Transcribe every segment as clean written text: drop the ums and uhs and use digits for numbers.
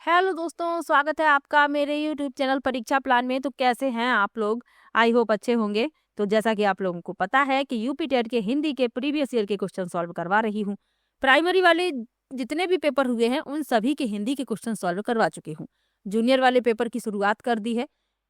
Hello दोस्तों, स्वागत है आपका मेरे यूट्यूब चैनल परीक्षा प्लान में। तो कैसे हैं आप लोग? आई होप अच्छे होंगे। तो जैसा कि आप लोगों को पता है कि यूपी टेट के हिंदी के प्रीवियस ईयर के क्वेश्चन सॉल्व करवा रही हूँ। प्राइमरी वाले जितने भी पेपर हुए हैं उन सभी के हिंदी के क्वेश्चन सॉल्व करवा चुकी हूँ। जूनियर वाले पेपर की शुरुआत कर दी है।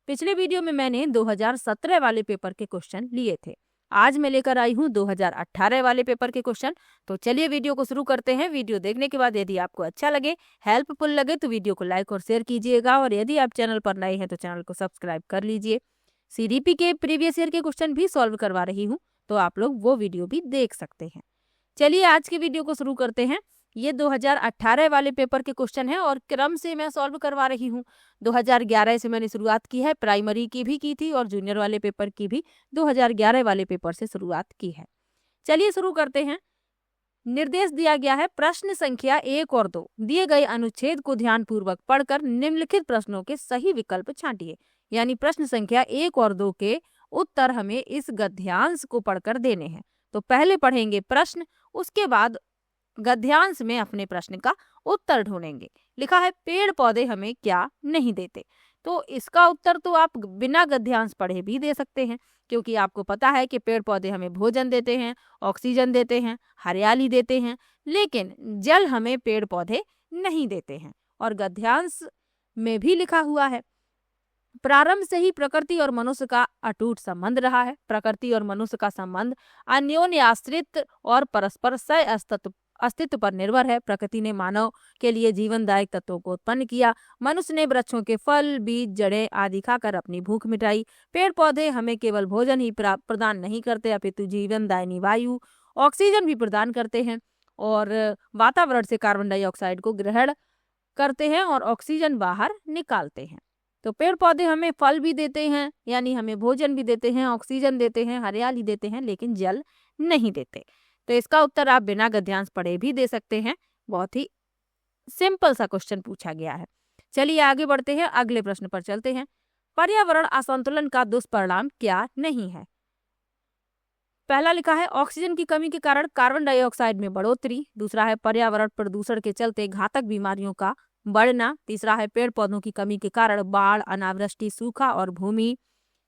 पिछले वीडियो में मैंने 2017 वाले पेपर के क्वेश्चन लिए थे। आज मैं लेकर आई हूँ 2018 वाले पेपर के क्वेश्चन। तो चलिए वीडियो को शुरू करते हैं। वीडियो देखने के बाद यदि आपको अच्छा लगे, हेल्पफुल लगे तो वीडियो को लाइक और शेयर कीजिएगा, और यदि आप चैनल पर नए हैं तो चैनल को सब्सक्राइब कर लीजिए। सीडीपी के प्रीवियस ईयर के क्वेश्चन भी सॉल्व करवा रही हूँ, तो आप लोग वो वीडियो भी देख सकते हैं। चलिए आज की वीडियो को शुरू करते हैं। ये 2018 वाले पेपर के क्वेश्चन हैं और क्रम से मैं सॉल्व करवा रही हूँ। 2011 से मैंने शुरुआत की है, प्राइमरी की भी की थी और जूनियर वाले पेपर की भी 2011 वाले पेपर से शुरुआत की है। चलिए शुरू करते हैं। निर्देश दिया गया है, प्रश्न संख्या 1 और 2 दिए गए अनुच्छेद को ध्यानपूर्वक पढ़कर निम्नलिखित प्रश्नों के सही विकल्प छांटिए। यानी प्रश्न संख्या 1 और 2 के उत्तर हमें इस गद्यांश को पढ़कर देने हैं। तो पहले पढ़ेंगे प्रश्न, उसके बाद गद्यांश में अपने प्रश्न का उत्तर ढूंढेंगे। लिखा है, पेड़ पौधे हमें क्या नहीं देते। तो इसका उत्तर तो आप बिना गद्यांश पढ़े भी दे सकते हैं, क्योंकि आपको पता है कि पेड़ पौधे हमें भोजन देते हैं, ऑक्सीजन देते हैं, हरियाली देते हैं, लेकिन जल हमें पेड़ पौधे नहीं देते हैं। और गद्यांश में भी लिखा हुआ है, प्रारंभ से ही प्रकृति और मनुष्य का अटूट संबंध रहा है। प्रकृति और मनुष्य का संबंध अन्योन्य आश्रित और परस्पर सह अस्तित्व पर निर्भर है। प्रकृति ने मानव के लिए जीवनदायक तत्वों को उत्पन्न किया। मनुष्य ने वृक्षों के फल, बीज, जड़ें आदि खाकर अपनी भूख मिटाई। पेड़ पौधे हमें केवल भोजन ही प्रदान नहीं करते, अपितु जीवनदायिनी वायु, ऑक्सीजन भी प्रदान करते हैं, और वातावरण से कार्बन डाइऑक्साइड को ग्रहण करते हैं और ऑक्सीजन बाहर निकालते हैं। तो पेड़ पौधे हमें फल भी देते हैं, यानी हमें भोजन भी देते हैं, ऑक्सीजन देते हैं, हरियाली देते हैं, लेकिन जल नहीं देते। तो इसका उत्तर आप बिना गद्यांश पढ़े भी दे सकते हैं। बहुत ही सिंपल सा क्वेश्चन पूछा गया है। चलिए आगे बढ़ते हैं, अगले प्रश्न पर चलते हैं। पर्यावरण असंतुलन का दुष्परिणाम क्या नहीं है? पहला लिखा है, ऑक्सीजन की कमी के कारण कार्बन डाइऑक्साइड में बढ़ोतरी। दूसरा है, पर्यावरण प्रदूषण के चलते घातक बीमारियों का बढ़ना। तीसरा है, पेड़ पौधों की कमी के कारण बाढ़, अनावृष्टि, सूखा और भूमि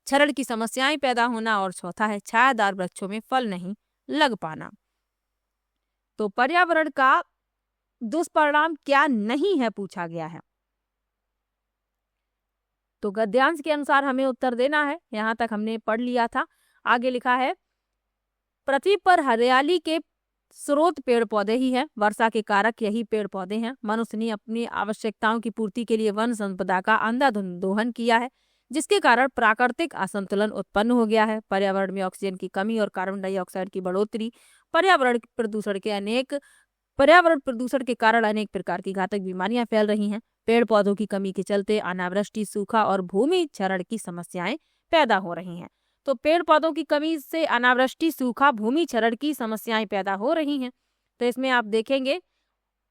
क्षरण की समस्याएं पैदा होना। और चौथा है, छायादार वृक्षों में फल नहीं लग पाना। तो पर्यावरण का दुष्परिणाम क्या नहीं है पूछा गया है। तो गद्यांश के अनुसार हमें उत्तर देना है। यहाँ तक हमने पढ़ लिया था। आगे लिखा है, पृथ्वी पर हरियाली के स्रोत पेड़ पौधे ही हैं। वर्षा के कारक यही पेड़ पौधे हैं। मनुष्य ने अपनी आवश्यकताओं की पूर्ति के लिए वन संपदा का अंधाधुंध दोहन किया है, जिसके कारण प्राकृतिक असंतुलन उत्पन्न हो गया है। पर्यावरण में ऑक्सीजन की कमी और कार्बन डाइऑक्साइड की बढ़ोतरी, पर्यावरण प्रदूषण के कारण अनेक प्रकार की घातक बीमारियां फैल रही हैं। पेड़ पौधों की कमी के चलते अनावृष्टि, सूखा और भूमि क्षरण की समस्याएं पैदा हो रही हैं। तो पेड़ पौधों की कमी से अनावृष्टि, सूखा, भूमि क्षरण की समस्याएं पैदा हो रही हैं। तो इसमें आप देखेंगे,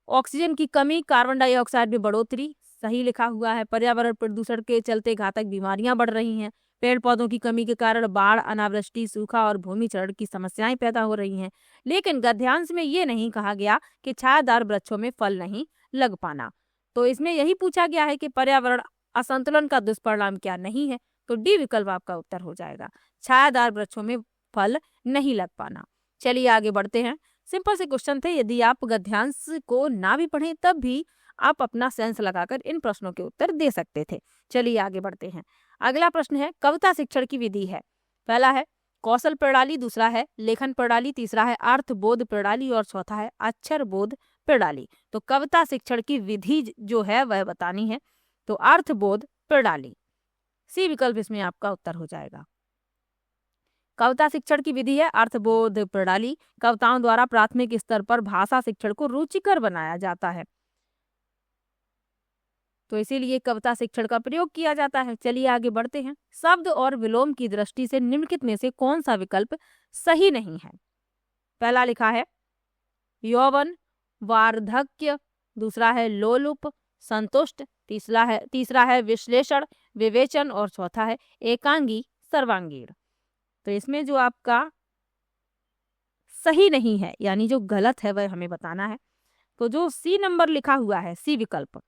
ऑक्सीजन की कमी, कार्बन डाइऑक्साइड में बढ़ोतरी सही लिखा हुआ है। पर्यावरण प्रदूषण के चलते घातक बीमारियां बढ़ रही हैं। पेड़ पौधों की कमी के कारण बाढ़, अनावृष्टि, सूखा और भूमि क्षरण की समस्याएं पैदा हो रही हैं। लेकिन गद्यांश में ये नहीं कहा गया कि छायादार वृक्षों में फल नहीं लग पाना। तो इसमें यही पूछा गया है कि पर्यावरण असंतुलन का दुष्परिणाम क्या नहीं है। तो डी विकल्प आपका उत्तर हो जाएगा, छायादार वृक्षों में फल नहीं लग पाना। चलिए आगे बढ़ते हैं। सिंपल से क्वेश्चन थे, यदि आप गद्यांश को ना भी पढ़ें तब भी आप अपना सेंस लगाकर इन प्रश्नों के उत्तर दे सकते थे। चलिए आगे बढ़ते हैं। अगला प्रश्न है, कविता शिक्षण की विधि है। पहला है कौशल प्रणाली, दूसरा है लेखन प्रणाली, तीसरा है अर्थबोध प्रणाली और चौथा है अक्षर बोध प्रणाली। तो कविता शिक्षण की विधि जो है वह बतानी है। तो अर्थबोध प्रणाली, सी विकल्प इसमें आपका उत्तर हो जाएगा। कविता शिक्षण की विधि है अर्थबोध प्रणाली। कविताओं द्वारा प्राथमिक स्तर पर भाषा शिक्षण को रुचिकर बनाया जाता है, तो इसीलिए कविता शिक्षण का प्रयोग किया जाता है। चलिए आगे बढ़ते हैं। शब्द और विलोम की दृष्टि से निम्नलिखित में से कौन सा विकल्प सही नहीं है? पहला लिखा है यौवन, वार्धक्य, दूसरा है लोलुप, संतुष्ट, तीसरा है विश्लेषण, विवेचन और चौथा है एकांगी, सर्वांगीण। तो इसमें जो आपका सही नहीं है, यानी जो गलत है, वह हमें बताना है। तो जो सी नंबर लिखा हुआ है, सी विकल्प,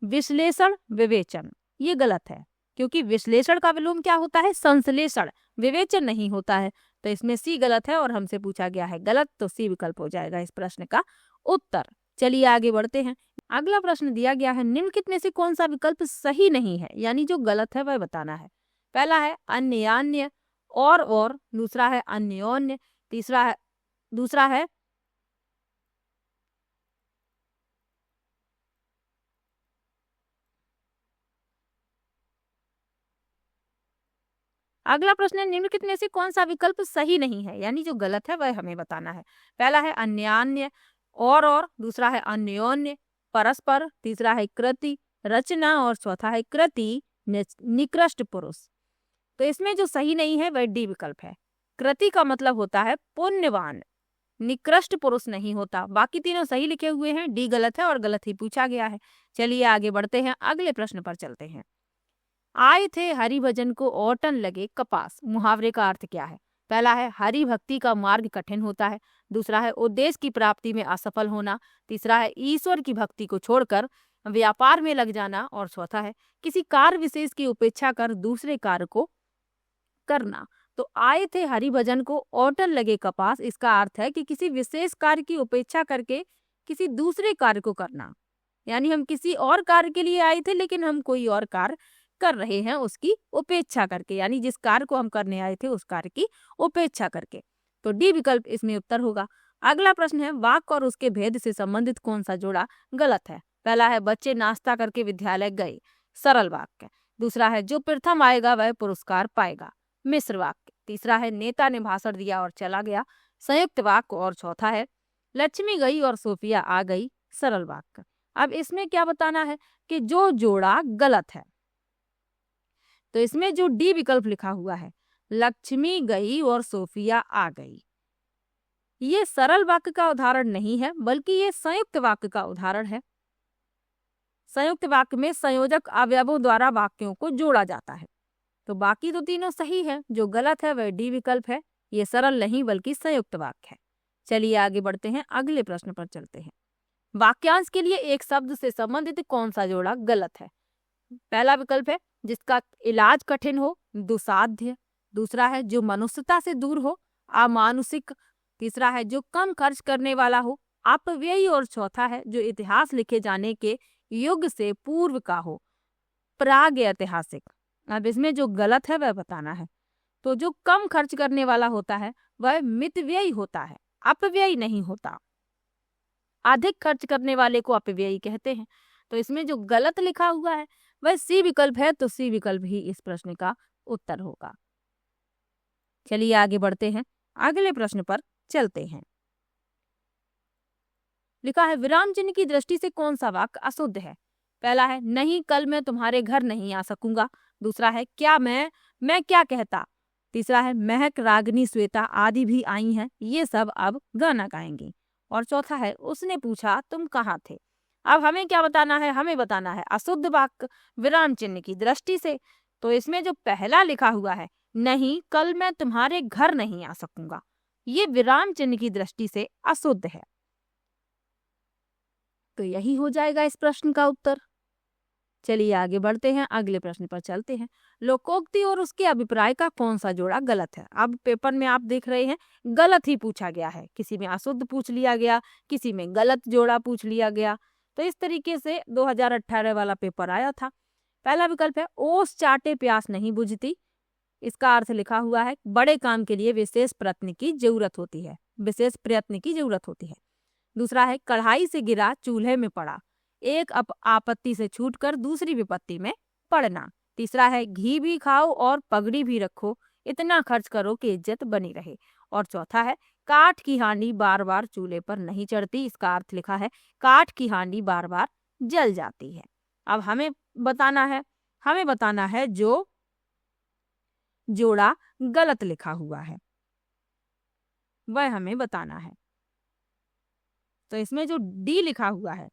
विश्लेषण विवेचन, ये गलत है क्योंकि विश्लेषण का विलोम क्या होता है? संश्लेषण, विवेचन नहीं होता है। तो इसमें सी गलत है और हमसे पूछा गया है गलत, तो सी विकल्प हो जाएगा इस प्रश्न का उत्तर। चलिए आगे बढ़ते हैं। अगला प्रश्न दिया गया है, निम्नलिखित में से कौन सा विकल्प सही नहीं है, यानी जो गलत है वह बताना है। पहला है अन्यान्य और दूसरा है अन्योन्य, दूसरा है अगला प्रश्न है, निम्नलिखित में से कौन सा विकल्प सही नहीं है, यानी जो गलत है वह हमें बताना है। पहला है अन्यान्य और दूसरा है अन्योन्य, परस्पर, तीसरा है कृति रचना और चौथा है कृति निकृष्ट पुरुष। तो इसमें जो सही नहीं है वह डी विकल्प है। कृति का मतलब होता है पुण्यवान, निकृष्ट पुरुष नहीं होता। बाकी तीनों सही लिखे हुए हैं, डी गलत है और गलत ही पूछा गया है। चलिए आगे बढ़ते हैं, अगले प्रश्न पर चलते हैं। आए थे हरिभजन को ओटन लगे कपास, मुहावरे का अर्थ क्या है? पहला है हरि भक्ति का मार्ग कठिन होता है, दूसरा है उद्देश्य की प्राप्ति में असफल होना, तीसरा है ईश्वर की भक्ति को छोड़कर व्यापार में लग जाना और चौथा है किसी कार्य विशेष की उपेक्षा कर दूसरे कार्य को करना। तो आए थे हरिभजन को ओटन लगे कपास, इसका अर्थ है कि किसी विशेष कार्य की उपेक्षा करके किसी दूसरे कार्य को करना, यानी हम किसी और कार्य के लिए आए थे लेकिन हम कोई और कार्य कर रहे हैं उसकी उपेक्षा करके, यानी जिस कार्य को हम करने आए थे उस कार्य की उपेक्षा करके। तो डी विकल्प इसमें उत्तर होगा। अगला प्रश्न है, वाक्य और उसके भेद से संबंधित कौन सा जोड़ा गलत है? पहला है बच्चे नाश्ता करके विद्यालय गए, सरल वाक्य। दूसरा है जो प्रथम आएगा वह पुरस्कार पाएगा, मिश्र वाक्य। तीसरा है नेता ने भाषण दिया और चला गया, संयुक्त वाक्य। और चौथा है लक्ष्मी गई और सोफिया आ गई, सरल वाक्य। अब इसमें क्या बताना है कि जो जोड़ा गलत है, तो इसमें जो डी विकल्प लिखा हुआ है लक्ष्मी गई और सोफिया आ गई, ये सरल वाक्य का उदाहरण नहीं है बल्कि ये संयुक्त वाक्य का उदाहरण है। संयुक्त वाक्य में संयोजक अवयवों द्वारा वाक्यों को जोड़ा जाता है। तो बाकी तो तीनों सही है, जो गलत है वह डी विकल्प है, ये सरल नहीं बल्कि संयुक्त वाक्य है। चलिए आगे बढ़ते हैं, अगले प्रश्न पर चलते हैं। वाक्यांश के लिए एक शब्द से संबंधित कौन सा जोड़ा गलत है? पहला विकल्प है जिसका इलाज कठिन हो, दुसाध्य। दूसरा है जो मनुष्यता से दूर हो, अमानुषिक। तीसरा है जो कम खर्च करने वाला हो, अपव्ययी। और चौथा है जो इतिहास लिखे जाने के युग से पूर्व का हो, प्राग ऐतिहासिक। अब इसमें जो गलत है वह बताना है। तो जो कम खर्च करने वाला होता है वह मितव्ययी होता है, अपव्ययी नहीं होता। अधिक खर्च करने वाले को अपव्ययी कहते हैं। तो इसमें जो गलत लिखा हुआ है वह सी विकल्प है, तो सी विकल्प ही इस प्रश्न का उत्तर होगा। चलिए आगे बढ़ते हैं, अगले प्रश्न पर चलते हैं। लिखा है विराम चिन्ह की दृष्टि से कौन सा वाक्य अशुद्ध है? पहला है नहीं कल मैं तुम्हारे घर नहीं आ सकूंगा। दूसरा है क्या मैं क्या कहता। तीसरा है महक, रागिनी, श्वेता आदि भी आई हैं, ये सब अब गाना गाएंगी। और चौथा है उसने पूछा तुम कहाँ थे। अब हमें क्या बताना है? हमें बताना है अशुद्ध वाक्य विराम चिन्ह की दृष्टि से। तो इसमें जो पहला लिखा हुआ है नहीं कल मैं तुम्हारे घर नहीं आ सकूंगा, ये विराम चिन्ह की दृष्टि से अशुद्ध है। तो यही हो जाएगा इस प्रश्न का उत्तर। चलिए आगे बढ़ते हैं, अगले प्रश्न पर चलते हैं। लोकोक्ति और उसके अभिप्राय का कौन सा जोड़ा गलत है? अब पेपर में आप देख रहे हैं गलत ही पूछा गया है, किसी में अशुद्ध पूछ लिया गया, किसी में गलत जोड़ा पूछ लिया गया। तो इस तरीके से 2018 वाला पेपर आया था। पहला विकल्प है ओस चाटे प्यास नहीं बुझती, इसका अर्थ लिखा हुआ है बड़े काम के लिए विशेष प्रयत्न की जरूरत होती है, विशेष प्रयत्न की जरूरत होती है। दूसरा है कढ़ाई से गिरा चूल्हे में पड़ा, एक आपत्ति से छूटकर दूसरी विपत्ति में पड़ना। तीसरा है घी भी खाओ और पगड़ी भी रखो, इतना खर्च करो कि इज्जत बनी रहे। और चौथा है काठ की हांडी बार बार चूल्हे पर नहीं चढ़ती, इसका अर्थ लिखा है काठ की हांडी बार बार जल जाती है। अब हमें बताना है जो जोड़ा गलत लिखा हुआ है वह हमें बताना है। तो इसमें जो डी लिखा हुआ है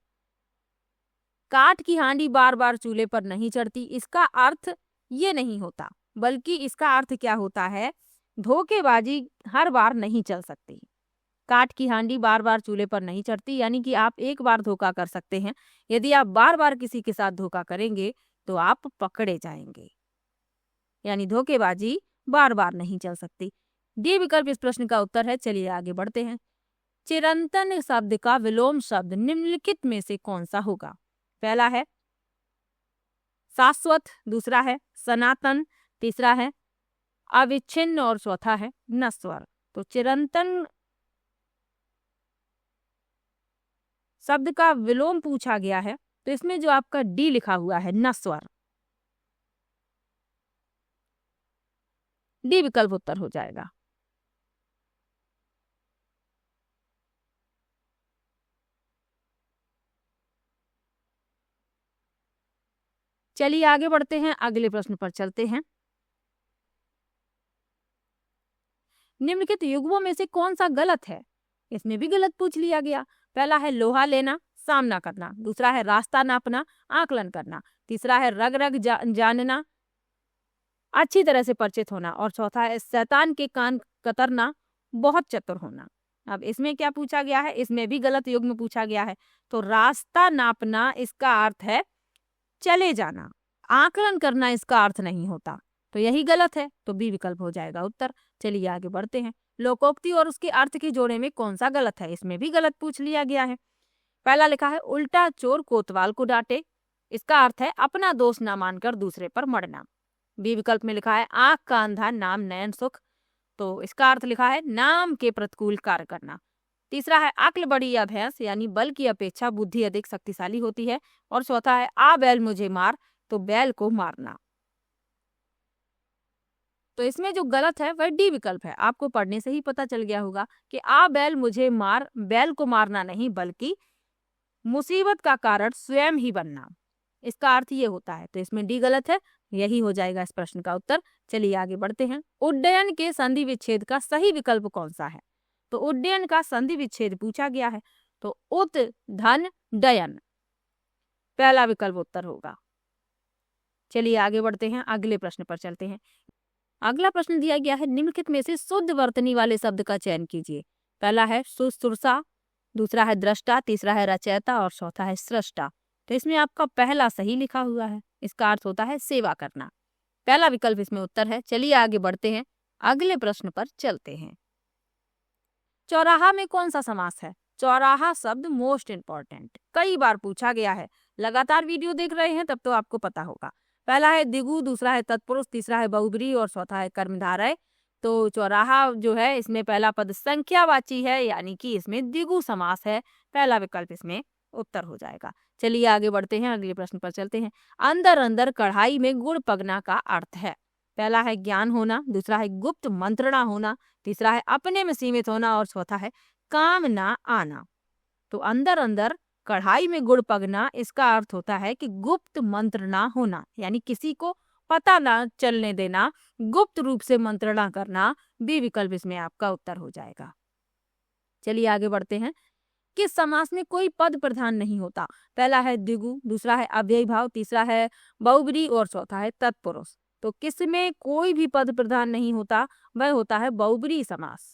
काठ की हांडी बार बार चूल्हे पर नहीं चढ़ती, इसका अर्थ ये नहीं होता, बल्कि इसका अर्थ क्या होता है धोखेबाजी हर बार नहीं चल सकती। काठ की हांडी बार बार चूल्हे पर नहीं चढ़ती, यानी कि आप एक बार धोखा कर सकते हैं। यदि आप बार बार किसी के साथ धोखा करेंगे तो आप पकड़े जाएंगे, यानी धोखेबाजी बार बार नहीं चल सकती। डी विकल्प इस प्रश्न का उत्तर है। चलिए आगे बढ़ते हैं। चिरंतन शब्द का विलोम शब्द निम्नलिखित में से कौन सा होगा? पहला है शाश्वत, दूसरा है सनातन, तीसरा है अविच्छिन्न और चौथा है नश्वर। तो चिरंतन शब्द का विलोम पूछा गया है, तो इसमें जो आपका डी लिखा हुआ है नश्वर, डी विकल्प उत्तर हो जाएगा। चलिए आगे बढ़ते हैं, अगले प्रश्न पर चलते हैं। निम्नलिखित युग्मों में से कौन सा गलत है? इसमें भी गलत पूछ लिया गया। पहला है लोहा लेना, सामना करना, दूसरा है रास्ता नापना, आकलन करना, तीसरा है रग रग जानना, अच्छी तरह से परिचित होना, और चौथा है शैतान के कान कतरना, बहुत चतुर होना। अब इसमें क्या पूछा गया है? इसमें भी गलत युग्म पूछा गया है। तो रास्ता नापना इसका अर्थ है चले जाना, आकलन करना इसका अर्थ नहीं होता, तो यही गलत है, तो बी विकल्प हो जाएगा उत्तर। चलिए आगे बढ़ते हैं। लोकोक्ति और उसके अर्थ के जोड़े में कौन सा गलत है? इसमें भी गलत पूछ लिया गया है। पहला लिखा है उल्टा चोर कोतवाल को डांटे, इसका अर्थ है अपना दोष ना मानकर दूसरे पर मरना। बी विकल्प में लिखा है आंख का अंधा नाम नयन सुख, तो इसका अर्थ लिखा है नाम के प्रतिकूल कार्य करना। तीसरा है अक्ल बड़ी या भैंस, यानी बल की अपेक्षा बुद्धि अधिक शक्तिशाली होती है, और चौथा है आ बैल मुझे मार, तो बैल को मारना। तो इसमें जो गलत है वह डी विकल्प है। आपको पढ़ने से ही पता चल गया होगा कि आ बैल मुझे मार, बैल को मारना नहीं बल्कि मुसीबत का कारण स्वयं ही बनना, इसका अर्थ ये होता है। तो इसमें डी गलत है, यही हो जाएगा इस प्रश्न का उत्तर। चलिए आगे बढ़ते हैं। उड्डयन के संधि विच्छेद का सही विकल्प कौन सा है? तो उड्डयन का संधि विच्छेद पूछा गया है, तो उत धन डयन, पहला विकल्प उत्तर होगा। चलिए आगे बढ़ते हैं, अगले प्रश्न पर चलते हैं। अगला प्रश्न दिया गया है निम्नलिखित में से शुद्ध वर्तनी वाले शब्द का चयन कीजिए। पहला है सुश्रुषा, दूसरा है दृष्टा, तीसरा है रचयिता और चौथा है सृष्टा। तो इसमें आपका पहला सही लिखा हुआ है, इसका अर्थ होता है सेवा करना, पहला विकल्प इसमें उत्तर है। चलिए आगे बढ़ते हैं, अगले प्रश्न पर चलते हैं। चौराहा में कौन सा समास है? चौराहा शब्द मोस्ट इंपॉर्टेंट, कई बार पूछा गया है। लगातार वीडियो देख रहे हैं तब तो आपको पता होगा। पहला है दिगु, दूसरा है तत्पुरुष, तीसरा है बहुब्रीहि और चौथा है कर्मधारय। तो चौराहा जो है इसमें पहला पद संख्यावाची है, यानी कि इसमें दिगु समास है, पहला विकल्प इसमें उत्तर हो जाएगा। चलिए आगे बढ़ते हैं, अगले प्रश्न पर चलते हैं। अंदर अंदर कढ़ाई में गुड़ पगना का अर्थ है। पहला है ज्ञान होना, दूसरा है गुप्त मंत्रणा होना, तीसरा है अपने में सीमित होना और चौथा है काम ना आना। तो अंदर अंदर कढ़ाई में गुड़ पगना, इसका अर्थ होता है कि गुप्त मंत्रणा होना, यानी किसी को पता ना चलने देना, गुप्त रूप से मंत्रणा करना। बी विकल्प इसमें आपका उत्तर हो जाएगा। चलिए आगे बढ़ते हैं। किस समास में कोई पद प्रधान नहीं होता? पहला है द्विगु, दूसरा है अव्ययी भाव, तीसरा है बहुब्रीहि और चौथा है तत्पुरुष। तो किसमें कोई भी पद प्रधान नहीं होता? वह होता है बहुब्रीहि समास,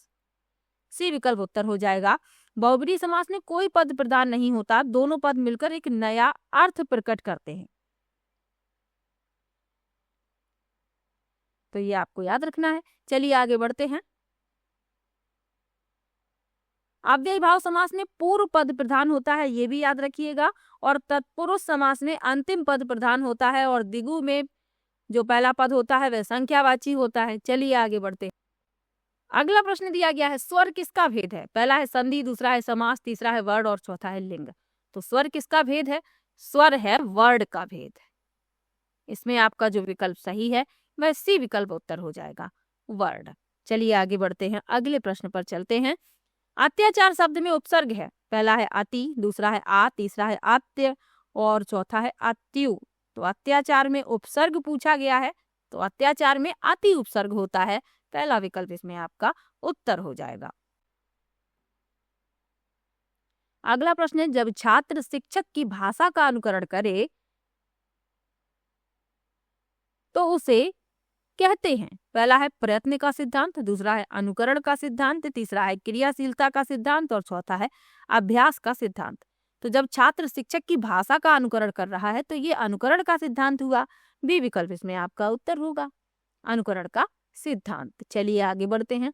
सी विकल्प उत्तर हो जाएगा। बहुब्रीहि समास में कोई पद प्रधान नहीं होता, दोनों पद मिलकर एक नया अर्थ प्रकट करते हैं, तो ये आपको याद रखना है। चलिए आगे बढ़ते हैं। अव्ययी भाव समास में पूर्व पद प्रधान होता है, ये भी याद रखिएगा, और तत्पुरुष समास में अंतिम पद प्रधान होता है, और दिगु में जो पहला पद होता है वह संख्यावाची होता है। चलिए आगे बढ़ते हैं। अगला प्रश्न दिया गया है स्वर किसका भेद है? पहला है संधि, दूसरा है समास, तीसरा है वर्ड और चौथा है लिंग। तो स्वर किसका भेद है? स्वर है वर्ड का भेद। इसमें आपका जो विकल्प सही है वह सी विकल्प उत्तर हो जाएगा, वर्ड। चलिए आगे बढ़ते हैं, अगले प्रश्न पर चलते हैं। अत्याचार शब्द में उपसर्ग है। पहला है अति, दूसरा है आ, तीसरा है अत्य और चौथा है अत्यु। तो अत्याचार में उपसर्ग पूछा गया है, तो अत्याचार में अति उपसर्ग होता है, पहला विकल्प इसमें आपका उत्तर हो जाएगा। अगला प्रश्न है जब छात्र शिक्षक की भाषा का अनुकरण करे तो उसे कहते हैं? पहला है प्रयत्न का सिद्धांत, दूसरा है अनुकरण का सिद्धांत, तीसरा है क्रियाशीलता का सिद्धांत और चौथा है अभ्यास का सिद्धांत। तो जब छात्र शिक्षक की भाषा का अनुकरण कर रहा है तो ये अनुकरण का सिद्धांत हुआ। बी विकल्प इसमें आपका उत्तर होगा, अनुकरण का सिद्धांत। चलिए आगे बढ़ते हैं।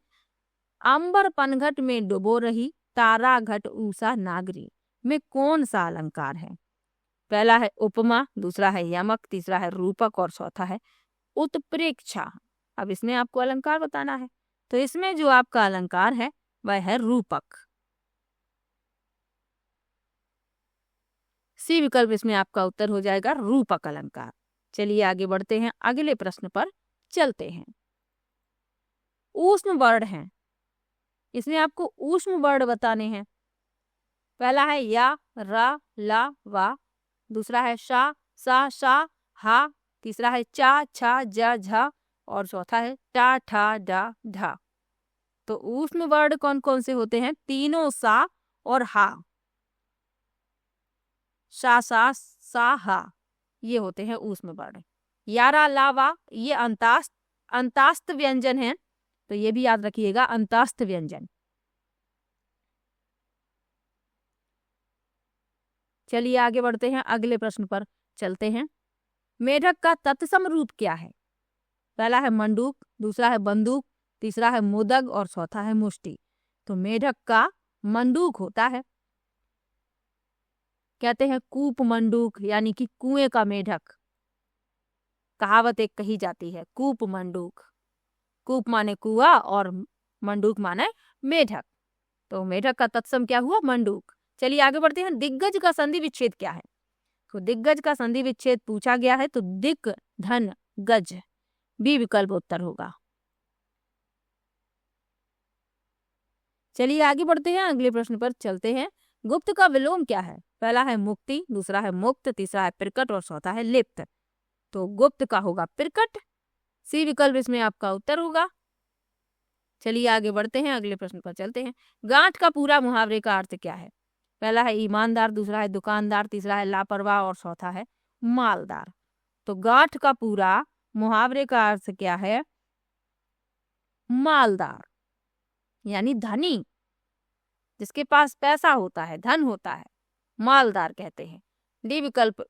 अंबर पनघट में डुबो रही, तारा घट ऊषा नागरी में कौन सा अलंकार है? पहला है उपमा, दूसरा है यमक, तीसरा है रूपक और चौथा है उत्प्रेक्षा। अब इसमें आपको अलंकार बताना है, तो इसमें जो आपका अलंकार है वह है रूपक। सी विकल्प इसमें आपका उत्तर हो जाएगा, रूपक अलंकार। चलिए आगे बढ़ते हैं, अगले प्रश्न पर चलते हैं। ऊष्म वर्ण हैं, इसमें आपको ऊष्म वर्ण बताने हैं। पहला है या, रा, ला, वा, दूसरा है शा, सा, शा, हा, तीसरा है चा, छा, जा, झा और चौथा है टा, ठा, डा, ढा। तो ऊष्म वर्ण कौन कौन से होते हैं? तीनों सा और हा, शा, सा, हा, ये होते हैं ऊष्म वर्ण। यारा, लावा ये अंतास्त व्यंजन है, तो ये भी याद रखिएगा, अंतास्त व्यंजन। चलिए आगे बढ़ते हैं, अगले प्रश्न पर चलते हैं। मेढक का तत्सम रूप क्या है? पहला है मंडूक, दूसरा है बंदूक, तीसरा है मोदक और चौथा है मुष्टि। तो मेढक का मंडूक होता है, कहते हैं कूप मंडूक, यानी कि कुएं का मेढक। कहावत एक कही जाती है, कूप मंडूक। कूप माने कुआ और मंडूक माने मेढक। तो मेढक का तत्सम क्या हुआ? मंडूक। चलिए आगे बढ़ते हैं। दिग्गज का संधि विच्छेद क्या है? तो दिग्गज का संधि विच्छेद पूछा गया है, तो दिक धन गज, बी विकल्प उत्तर होगा। चलिए आगे बढ़ते हैं, अगले प्रश्न पर चलते हैं। गुप्त का विलोम क्या है? पहला है मुक्ति, दूसरा है मुक्त, तीसरा है प्रकट और चौथा है लिप्त। तो गुप्त का होगा प्रकट, सी विकल्प इसमें आपका उत्तर होगा। चलिए आगे बढ़ते हैं, अगले प्रश्न पर चलते हैं। गांठ का पूरा मुहावरे का अर्थ क्या है? पहला है ईमानदार, दूसरा है दुकानदार, तीसरा है लापरवाह और चौथा है मालदार। तो गांठ का पूरा मुहावरे का अर्थ क्या है? मालदार, यानी धनी, जिसके पास पैसा होता है, धन होता है, मालदार कहते हैं। डी विकल्प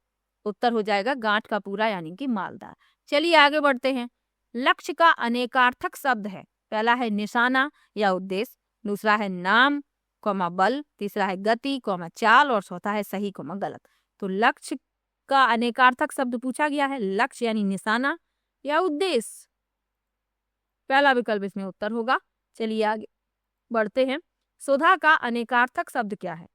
उत्तर हो जाएगा, गांठ का पूरा यानी कि मालदार। चलिए आगे बढ़ते हैं। लक्ष्य का अनेकार्थक शब्द है। पहला है निशाना या उद्देश्य, दूसरा है नाम कौमा बल, तीसरा है गति कौमा चाल और चौथा है सही कौमा गलत। तो लक्ष्य का अनेकार्थक शब्द पूछा गया है, लक्ष्य यानी निशाना या उद्देश्य, पहला विकल्प इसमें उत्तर होगा। चलिए आगे बढ़ते हैं। सुधा का अनेकार्थक शब्द क्या है?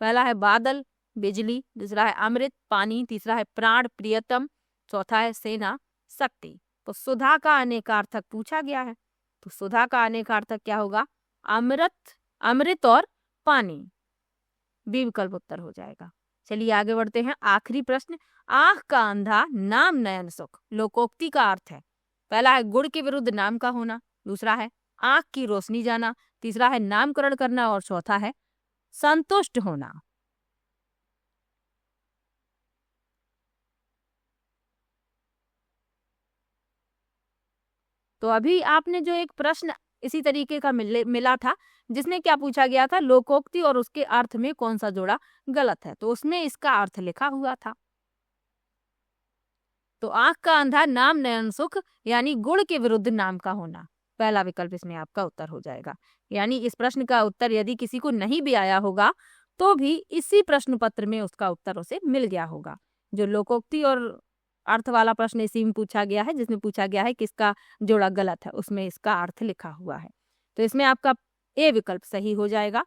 पहला है बादल, बिजली, दूसरा है अमृत, पानी, तीसरा है प्राण, प्रियतम, चौथा है सेना, शक्ति। तो सुधा का अनेकार्थक पूछा गया है, तो सुधा का अनेकार्थक क्या होगा? अमृत, अमृत और पानी, बी विकल्प उत्तर हो जाएगा। चलिए आगे बढ़ते हैं, आखिरी प्रश्न। आंख का अंधा नाम नयन सुख लोकोक्ति का अर्थ है। पहला है गुण के विरुद्ध नाम का होना, दूसरा है आंख की रोशनी जाना, तीसरा है नामकरण करना और चौथा है संतुष्ट होना। तो अभी आपने जो एक प्रश्न इसी तरीके का मिला था, जिसने क्या पूछा गया था, लोकोक्ति और उसके अर्थ में कौन सा जोड़ा गलत है, तो उसमें इसका अर्थ लिखा हुआ था। तो आंख का अंधा नाम नयन सुख यानी गुण के विरुद्ध नाम का होना, पहला विकल्प इसमें आपका उत्तर हो जाएगा। यानी इस प्रश्न का उत्तर यदि किसी को नहीं भी आया होगा तो भी इसी प्रश्न पत्र में उसका उत्तर उसे मिल गया होगा। जो लोकोक्ति और अर्थ वाला प्रश्न इसी में पूछा गया है, जिसमें पूछा गया है किसका जोड़ा गलत है, उसमें इसका अर्थ लिखा हुआ है। तो इसमें आपका ए विकल्प सही हो जाएगा।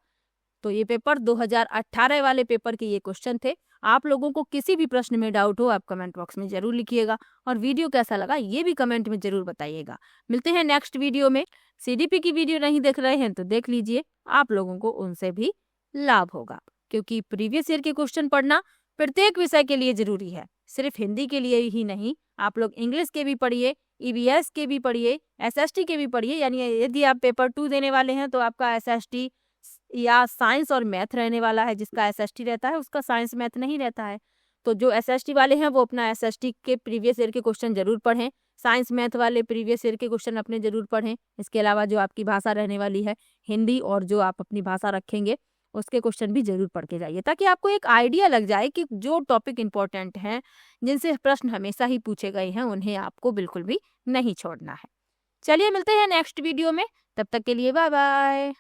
तो ये पेपर 2018 वाले पेपर के ये क्वेश्चन थे। आप लोगों को किसी भी प्रश्न में डाउट हो आप कमेंट बॉक्स में जरूर लिखिएगा, और वीडियो कैसा लगा ये भी कमेंट में जरूर बताइएगा। मिलते हैं नेक्स्ट वीडियो में। सीडीपी की वीडियो नहीं देख रहे हैं तो देख लीजिए, आप लोगों को उनसे भी लाभ होगा, क्योंकि प्रीवियस ईयर के क्वेश्चन पढ़ना प्रत्येक विषय के लिए जरूरी है, सिर्फ हिंदी के लिए ही नहीं। आप लोग इंग्लिश के भी पढ़िए, ईवीएस के भी पढ़िए, एसएसटी के भी पढ़िए। यानी यदि आप पेपर 2 देने वाले हैं तो आपका एसएसटी या साइंस और मैथ रहने वाला है। जिसका एसएसटी रहता है उसका साइंस मैथ नहीं रहता है। तो जो एसएसटी वाले हैं वो अपना एसएसटी के प्रीवियस ईयर के क्वेश्चन जरूर पढ़ें, साइंस मैथ वाले प्रीवियस ईयर के क्वेश्चन अपने जरूर पढ़ें। इसके अलावा जो आपकी भाषा रहने वाली है हिंदी और जो आप अपनी भाषा रखेंगे उसके क्वेश्चन भी जरूर पढ़ के जाइए, ताकि आपको एक आइडिया लग जाए कि जो टॉपिक इंपॉर्टेंट हैं, जिनसे प्रश्न हमेशा ही पूछे गए हैं, उन्हें आपको बिल्कुल भी नहीं छोड़ना है। चलिए मिलते हैं नेक्स्ट वीडियो में, तब तक के लिए बाय बाय।